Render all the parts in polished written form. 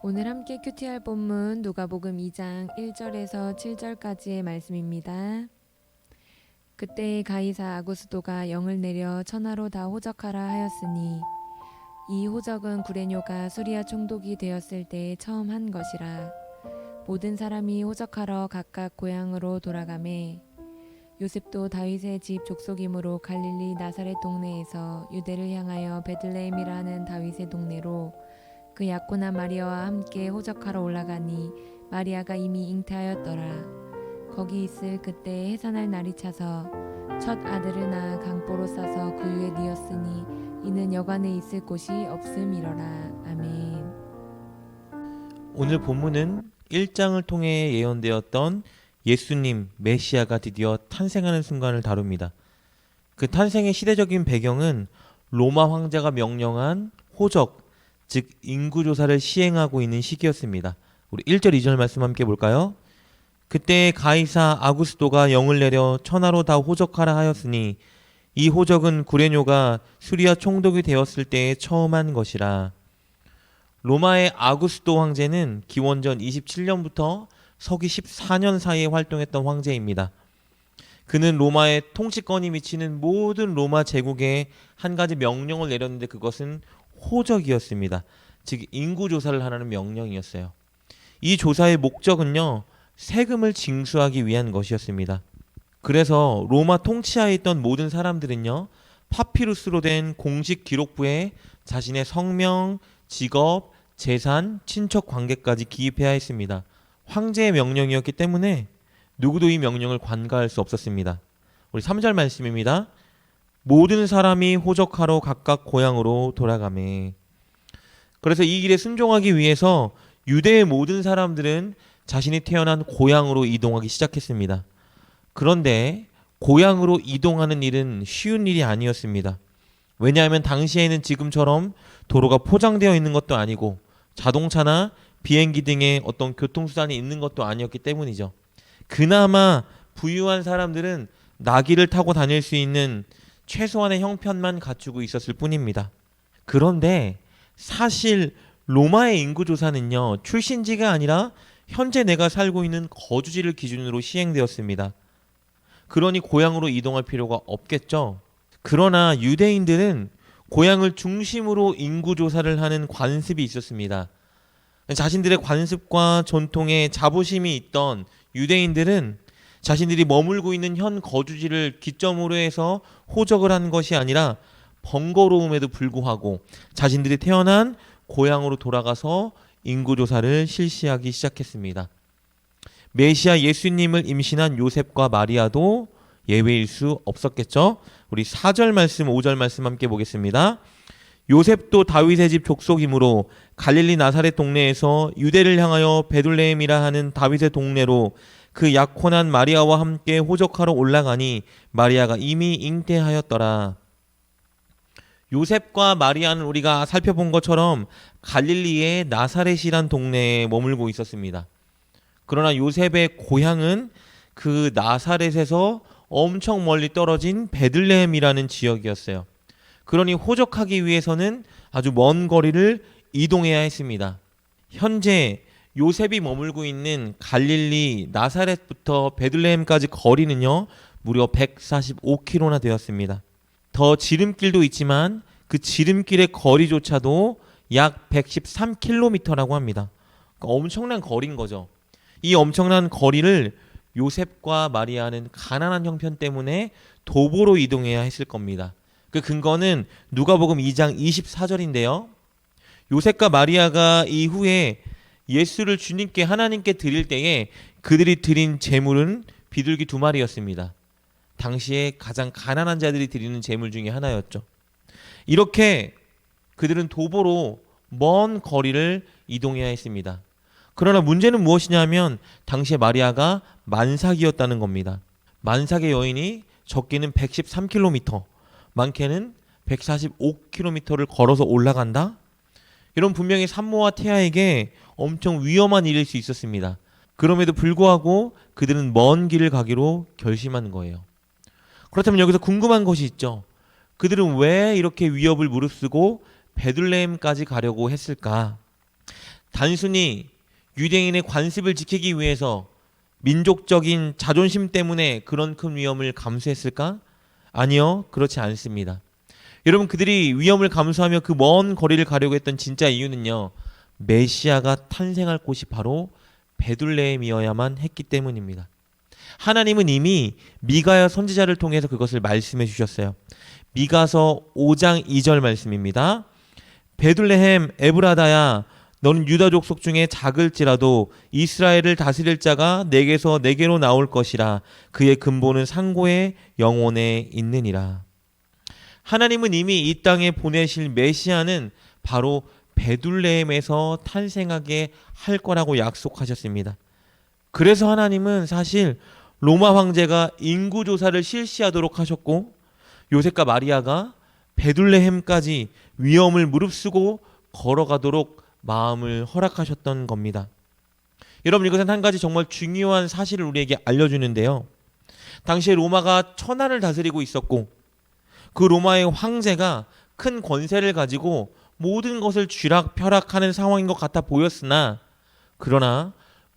오늘 함께 큐티할 본문 누가복음 2장 1절에서 7절까지의 말씀입니다. 그때 가이사 아구스도가 영을 내려 천하로 다 호적하라 하였으니 이 호적은 구레뇨가 수리아 총독이 되었을 때 처음 한 것이라. 모든 사람이 호적하러 각각 고향으로 돌아가매 요셉도 다윗의 집 족속이므로 갈릴리 나사렛 동네에서 유대를 향하여 베들레헴이라 하는 다윗의 동네로 그 약혼한 마리아와 함께 호적하러 올라가니 마리아가 이미 잉태하였더라. 거기 있을 그때 해산할 날이 차서 첫 아들을 낳아 강보로 싸서 그 위에 뉘었으니 이는 여관에 있을 곳이 없음이러라. 아멘. 오늘 본문은 1장을 통해 예언되었던 예수님 메시아가 드디어 탄생하는 순간을 다룹니다. 그 탄생의 시대적인 배경은 로마 황제가 명령한 호적, 즉 인구조사를 시행하고 있는 시기였습니다. 우리 1절 2절 말씀 함께 볼까요? 그때 가이사 아구스도가 영을 내려 천하로 다 호적하라 하였으니 이 호적은 구레뇨가 수리아 총독이 되었을 때에 처음 한 것이라. 로마의 아구스도 황제는 기원전 27년부터 서기 14년 사이에 활동했던 황제입니다. 그는 로마의 통치권이 미치는 모든 로마 제국에 한 가지 명령을 내렸는데 그것은 호적이었습니다. 즉 인구조사를 하라는 명령이었어요. 이 조사의 목적은요, 세금을 징수하기 위한 것이었습니다. 그래서 로마 통치하에 있던 모든 사람들은요, 파피루스로 된 공식 기록부에 자신의 성명, 직업, 재산, 친척 관계까지 기입해야 했습니다. 황제의 명령이었기 때문에 누구도 이 명령을 관가할 수 없었습니다. 우리 3절 말씀입니다. 모든 사람이 호적하러 각각 고향으로 돌아가매. 그래서 이 길에 순종하기 위해서 유대의 모든 사람들은 자신이 태어난 고향으로 이동하기 시작했습니다. 그런데 고향으로 이동하는 일은 쉬운 일이 아니었습니다. 왜냐하면 당시에는 지금처럼 도로가 포장되어 있는 것도 아니고 자동차나 비행기 등의 어떤 교통수단이 있는 것도 아니었기 때문이죠. 그나마 부유한 사람들은 나귀를 타고 다닐 수 있는 최소한의 형편만 갖추고 있었을 뿐입니다. 그런데 사실 로마의 인구조사는요, 출신지가 아니라 현재 내가 살고 있는 거주지를 기준으로 시행되었습니다. 그러니 고향으로 이동할 필요가 없겠죠. 그러나 유대인들은 고향을 중심으로 인구조사를 하는 관습이 있었습니다. 자신들의 관습과 전통에 자부심이 있던 유대인들은 자신들이 머물고 있는 현 거주지를 기점으로 해서 호적을 한 것이 아니라 번거로움에도 불구하고 자신들이 태어난 고향으로 돌아가서 인구조사를 실시하기 시작했습니다. 메시아 예수님을 임신한 요셉과 마리아도 예외일 수 없었겠죠. 우리 4절 말씀 5절 말씀 함께 보겠습니다. 요셉도 다윗의 집 족속이므로 갈릴리 나사렛 동네에서 유대를 향하여 베들레헴이라 하는 다윗의 동네로 그 약혼한 마리아와 함께 호적하러 올라가니 마리아가 이미 잉태하였더라. 요셉과 마리아는 우리가 살펴본 것처럼 갈릴리의 나사렛이란 동네에 머물고 있었습니다. 그러나 요셉의 고향은 그 나사렛에서 엄청 멀리 떨어진 베들레헴이라는 지역이었어요. 그러니 호적하기 위해서는 아주 먼 거리를 이동해야 했습니다. 현재 요셉이 머물고 있는 갈릴리 나사렛부터 베들레헴까지 거리는요, 무려 145km나 되었습니다. 더 지름길도 있지만 그 지름길의 거리조차도 약 113km라고 합니다. 그러니까 엄청난 거리인 거죠. 이 엄청난 거리를 요셉과 마리아는 가난한 형편 때문에 도보로 이동해야 했을 겁니다. 그 근거는 누가복음 2장 24절인데요. 요셉과 마리아가 이후에 예수를 주님께 하나님께 드릴 때에 그들이 드린 제물은 비둘기 2마리였습니다. 당시에 가장 가난한 자들이 드리는 제물 중에 하나였죠. 이렇게 그들은 도보로 먼 거리를 이동해야 했습니다. 그러나 문제는 무엇이냐면 당시에 마리아가 만삭이었다는 겁니다. 만삭의 여인이 적게는 113km, 많게는 145km를 걸어서 올라간다? 이런 분명히 산모와 태아에게 엄청 위험한 일일 수 있었습니다. 그럼에도 불구하고 그들은 먼 길을 가기로 결심한 거예요. 그렇다면 여기서 궁금한 것이 있죠. 그들은 왜 이렇게 위협을 무릅쓰고 베들레헴까지 가려고 했을까? 단순히 유대인의 관습을 지키기 위해서 민족적인 자존심 때문에 그런 큰 위험을 감수했을까? 아니요, 그렇지 않습니다. 여러분, 그들이 위험을 감수하며 그 먼 거리를 가려고 했던 진짜 이유는요, 메시아가 탄생할 곳이 바로 베들레헴이어야만 했기 때문입니다. 하나님은 이미 미가야 선지자를 통해서 그것을 말씀해 주셨어요. 미가서 5장 2절 말씀입니다. 베들레헴 에브라다야, 너는 유다 족속 중에 작을지라도 이스라엘을 다스릴 자가 내게서 내게로 나올 것이라. 그의 근본은 상고의 영혼에 있느니라. 하나님은 이미 이 땅에 보내실 메시아는 바로 베들레헴에서 탄생하게 할 거라고 약속하셨습니다. 그래서 하나님은 사실 로마 황제가 인구 조사를 실시하도록 하셨고, 요셉과 마리아가 베들레헴까지 위험을 무릅쓰고 걸어가도록 마음을 허락하셨던 겁니다. 여러분, 이것은 한 가지 정말 중요한 사실을 우리에게 알려주는데요. 당시에 로마가 천하를 다스리고 있었고, 그 로마의 황제가 큰 권세를 가지고 모든 것을 쥐락펴락하는 상황인 것 같아 보였으나, 그러나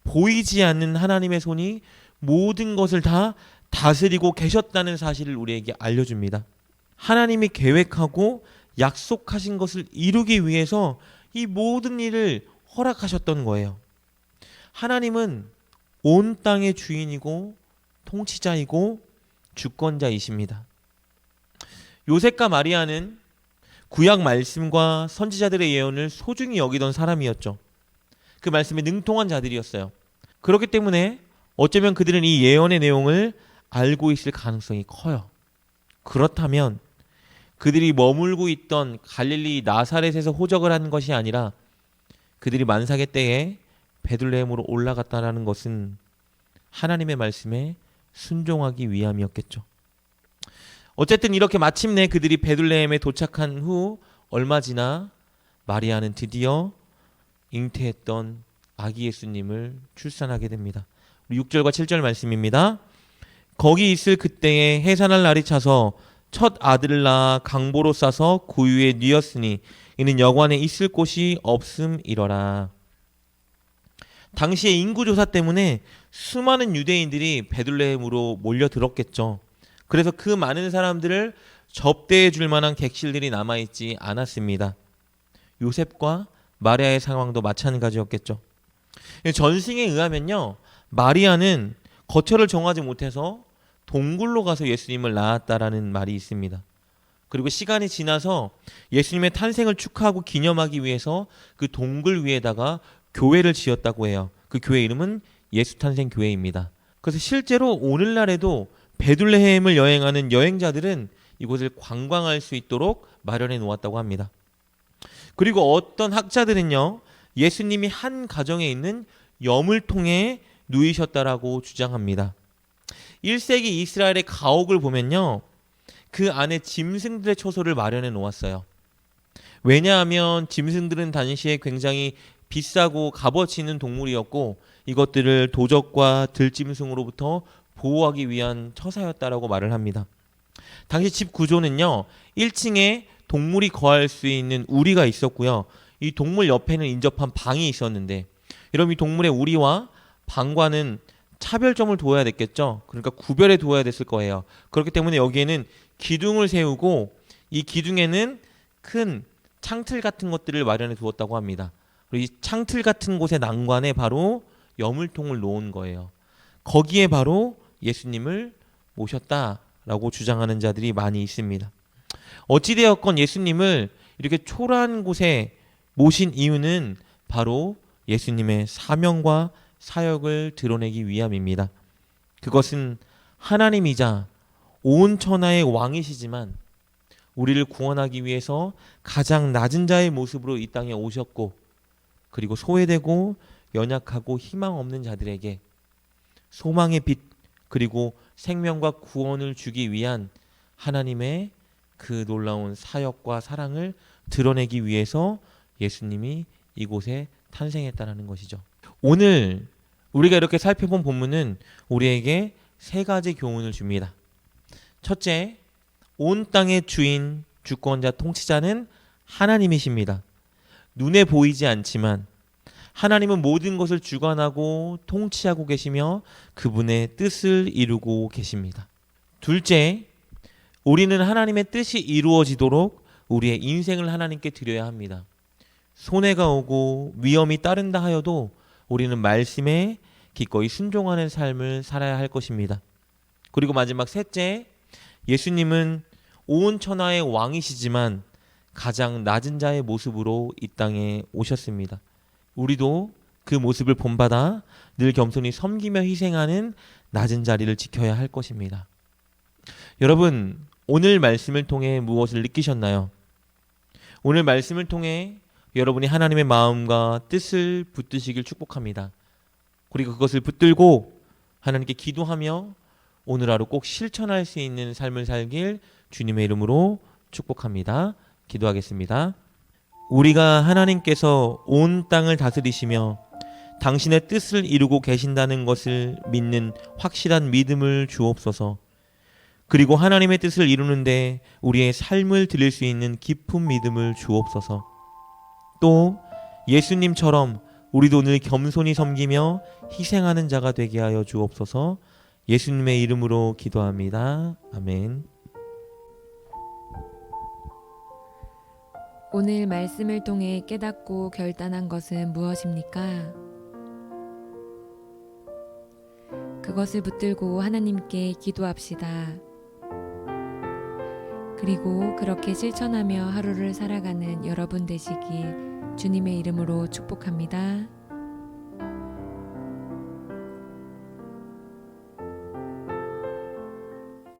보이지 않는 하나님의 손이 모든 것을 다 다스리고 계셨다는 사실을 우리에게 알려줍니다. 하나님이 계획하고 약속하신 것을 이루기 위해서 이 모든 일을 허락하셨던 거예요. 하나님은 온 땅의 주인이고 통치자이고 주권자이십니다. 요셉과 마리아는 구약 말씀과 선지자들의 예언을 소중히 여기던 사람이었죠. 그 말씀에 능통한 자들이었어요. 그렇기 때문에 어쩌면 그들은 이 예언의 내용을 알고 있을 가능성이 커요. 그렇다면 그들이 머물고 있던 갈릴리 나사렛에서 호적을 한 것이 아니라 그들이 만삭의 때에 베들레헴으로 올라갔다라는 것은 하나님의 말씀에 순종하기 위함이었겠죠. 어쨌든 이렇게 마침내 그들이 베들레헴에 도착한 후 얼마 지나 마리아는 드디어 잉태했던 아기 예수님을 출산하게 됩니다. 6절과 7절 말씀입니다. 거기 있을 그때에 해산할 날이 차서 첫 아들을 낳아 강보로 싸서 구유에 뉘었으니 이는 여관에 있을 곳이 없음이러라. 당시의 인구조사 때문에 수많은 유대인들이 베들레헴으로 몰려들었겠죠. 그래서 그 많은 사람들을 접대해 줄 만한 객실들이 남아있지 않았습니다. 요셉과 마리아의 상황도 마찬가지였겠죠. 전승에 의하면요, 마리아는 거처를 정하지 못해서 동굴로 가서 예수님을 낳았다라는 말이 있습니다. 그리고 시간이 지나서 예수님의 탄생을 축하하고 기념하기 위해서 그 동굴 위에다가 교회를 지었다고 해요. 그 교회 이름은 예수탄생교회입니다. 그래서 실제로 오늘날에도 베들레헴을 여행하는 여행자들은 이곳을 관광할 수 있도록 마련해 놓았다고 합니다. 그리고 어떤 학자들은요, 예수님이 한 가정에 있는 여물통에 누이셨다라고 주장합니다. 1세기 이스라엘의 가옥을 보면요, 그 안에 짐승들의 초소를 마련해 놓았어요. 왜냐하면 짐승들은 당시에 굉장히 비싸고 값어치 있는 동물이었고 이것들을 도적과 들짐승으로부터 보호하기 위한 처사였다라고 말을 합니다. 당시 집 구조는요, 1층에 동물이 거할 수 있는 우리가 있었고요. 이 동물 옆에는 인접한 방이 있었는데, 여러분, 이 동물의 우리와 방과는 차별점을 둬야 됐겠죠. 그러니까 구별해 둬야 됐을 거예요. 그렇기 때문에 여기에는 기둥을 세우고 이 기둥에는 큰 창틀 같은 것들을 마련해 두었다고 합니다. 그리고 이 창틀 같은 곳의 난관에 바로 여물통을 놓은 거예요. 거기에 바로 예수님을 모셨다라고 주장하는 자들이 많이 있습니다. 어찌되었건 예수님을 이렇게 초라한 곳에 모신 이유는 바로 예수님의 사명과 사역을 드러내기 위함입니다. 그것은 하나님이자 온 천하의 왕이시지만 우리를 구원하기 위해서 가장 낮은 자의 모습으로 이 땅에 오셨고, 그리고 소외되고 연약하고 희망 없는 자들에게 소망의 빛 그리고 생명과 구원을 주기 위한 하나님의 그 놀라운 사역과 사랑을 드러내기 위해서 예수님이 이곳에 탄생했다는 것이죠. 오늘 우리가 이렇게 살펴본 본문은 우리에게 세 가지 교훈을 줍니다. 첫째, 온 땅의 주인, 주권자, 통치자는 하나님이십니다. 눈에 보이지 않지만 하나님은 모든 것을 주관하고 통치하고 계시며 그분의 뜻을 이루고 계십니다. 둘째, 우리는 하나님의 뜻이 이루어지도록 우리의 인생을 하나님께 드려야 합니다. 손해가 오고 위험이 따른다 하여도 우리는 말씀에 기꺼이 순종하는 삶을 살아야 할 것입니다. 그리고 마지막 셋째, 예수님은 온 천하의 왕이시지만 가장 낮은 자의 모습으로 이 땅에 오셨습니다. 우리도 그 모습을 본받아 늘 겸손히 섬기며 희생하는 낮은 자리를 지켜야 할 것입니다. 여러분, 오늘 말씀을 통해 무엇을 느끼셨나요? 오늘 말씀을 통해 여러분이 하나님의 마음과 뜻을 붙드시길 축복합니다. 그리고 그것을 붙들고 하나님께 기도하며 오늘 하루 꼭 실천할 수 있는 삶을 살길 주님의 이름으로 축복합니다. 기도하겠습니다. 우리가 하나님께서 온 땅을 다스리시며 당신의 뜻을 이루고 계신다는 것을 믿는 확실한 믿음을 주옵소서. 그리고 하나님의 뜻을 이루는데 우리의 삶을 드릴 수 있는 깊은 믿음을 주옵소서. 또 예수님처럼 우리도 늘 겸손히 섬기며 희생하는 자가 되게 하여 주옵소서. 예수님의 이름으로 기도합니다. 아멘. 오늘 말씀을 통해 깨닫고 결단한 것은 무엇입니까? 그것을 붙들고 하나님께 기도합시다. 그리고 그렇게 실천하며 하루를 살아가는 여러분 되시길 주님의 이름으로 축복합니다.